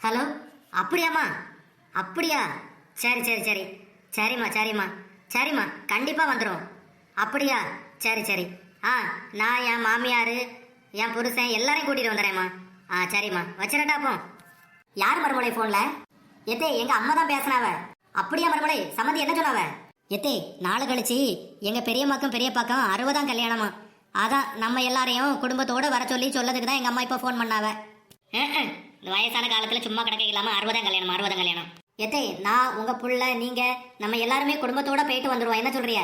Hello, அப்படியாம்மா? அப்படியா? சரி சரி சரி. சரிம்மா சரிம்மா சரிம்மா, கண்டிப்பாக வந்துடும். அப்படியா? சரி சரி. நான் என் மாமியார், என் புருஷன் எல்லாரையும் கூட்டிகிட்டு வந்துடுறேம்மா. சரிம்மா, வச்சிடட்டா அப்போ? யார் மறுமொழி ஃபோனில்? எத்தே, எங்கள் அம்மா தான் பேசுனாவ. அப்படியா மறுமொழி? சம்மந்தி என்ன சொன்னாவ? எத்தே, நாளை கழிச்சு எங்கள் பெரியம்மாக்கும் பெரியப்பாக்கும் 60ஆம் கல்யாணமா. அதான் நம்ம எல்லாரையும் குடும்பத்தோடு வர சொல்லி சொல்லதுக்கு தான் எங்கள் அம்மா இப்போ ஃபோன் பண்ணாவ. இந்த வயசான காலத்தில் சும்மா கிடக்க இல்லாமல் 60ஆம் கல்யாணம் 60ஆம் கல்யாணம். எத்தே, நான் உங்கள் புள்ள நீங்கள் நம்ம எல்லாருமே குடும்பத்தோட போயிட்டு வந்துடுவோம். என்ன சொல்றிய?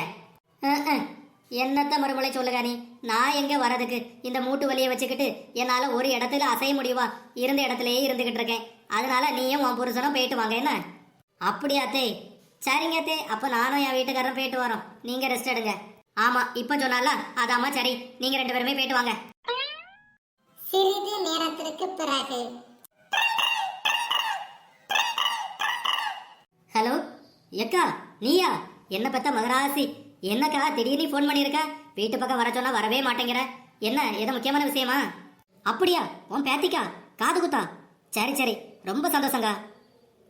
என்னத்த மறுமொழி சொல்லுங்க நீ? நான் எங்கே வரதுக்கு? இந்த மூட்டு வலியை வச்சுக்கிட்டு என்னால் ஒரு இடத்துல அசைய முடியுமா? இருந்த இடத்துலயே இருந்துக்கிட்டு இருக்கேன். அதனால நீயும் உன் புருஷனும் போயிட்டு வாங்க. என்ன? அப்படியா அத்தே? சரிங்க அத்தே, அப்போ நானும் என் வீட்டுக்காரரும் போயிட்டு வரோம். நீங்கள் ரெஸ்ட் எடுங்க. ஆமாம், இப்போ சொன்னால அதாம்மா. சரி, நீங்கள் 2 பேருமே போயிட்டு வாங்க. சிறிது நேரத்திற்கு பிறகு. ஹலோ எக்கா, நீயா? என்ன பத்த மகராசி? என்னக்கா திடீர்னு ஃபோன் பண்ணியிருக்க? வீட்டு பக்கம் வர சொன்னா வரவே மாட்டேங்கிற. என்ன, ஏதோ முக்கியமான விஷயமா? அப்படியா? உன் பேத்திக்கா காது குத்தா? சரி சரி, ரொம்ப சந்தோஷங்கா.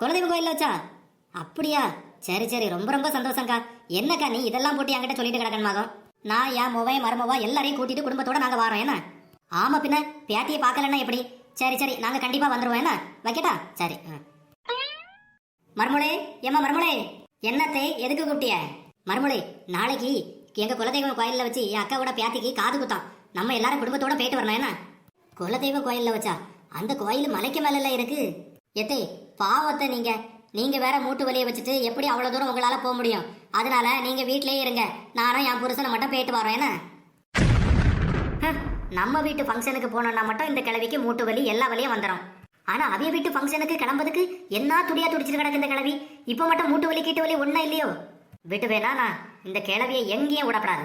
குலதெய்வம் கோயில்ல வச்சா? அப்படியா? சரி சரி, ரொம்ப ரொம்ப சந்தோஷங்கா. என்னக்கா நீ இதெல்லாம் போட்டு என்கிட்ட சொல்லிட்டு கிடக்கணுமாகும்? நான் என் முவையும் மருமவா எல்லாரையும் கூட்டிட்டு குடும்பத்தோட நாங்கள் வரோம். என்ன? ஆமா, பின்ன பேத்தியை பார்க்கலன்னா எப்படி? சரி சரி, நாங்கள் கண்டிப்பாக வந்துடுவோம். என்ன, வைக்கட்டா? சரி. மருமொழி, ஏம்மா மருமொழி, என்னத்தை எதுக்கு கூப்பிட்டிய? மருமொழி, நாளைக்கு எங்கள் குலதெய்வம் கோயிலில் வச்சு என் அக்காவோட பேத்திக்கு காது குத்தான். நம்ம எல்லாரும் குடும்பத்தோட போயிட்டு வரணும். என்ன? குலதெய்வ கோயிலில் வச்சா? அந்த கோயில் மலைக்கு மேல இருக்கு. எத்தே, பாவத்தை நீங்க வேற மூட்டு வலியை வச்சுட்டு எப்படி அவ்வளோ தூரம் உங்களால் போக முடியும்? அதனால நீங்கள் வீட்டிலேயே இருங்க. நானும் என் புருஷனை மட்டும் போயிட்டு வரோம். என்ன? நம்ம வீட்டு ஃபங்க்ஷனுக்கு போனோம்னா மட்டும் இந்த கிழவிக்கு மூட்டு வலி எல்லா வலியும் வந்துடும். ஆனா அவிய வீட்டு ஃபங்க்ஷனுக்கு கிளம்புறதுக்கு என்ன துடியா துடிச்சிட்டு கிடக்கு இந்த கிழவி. இப்போ மட்டும் மூட்டு வலி கீட்டு வலி ஒன்றும் இல்லையோ? விட்டு வேணா, நான் இந்த கிழவியை எங்கேயும் விடப்படாது.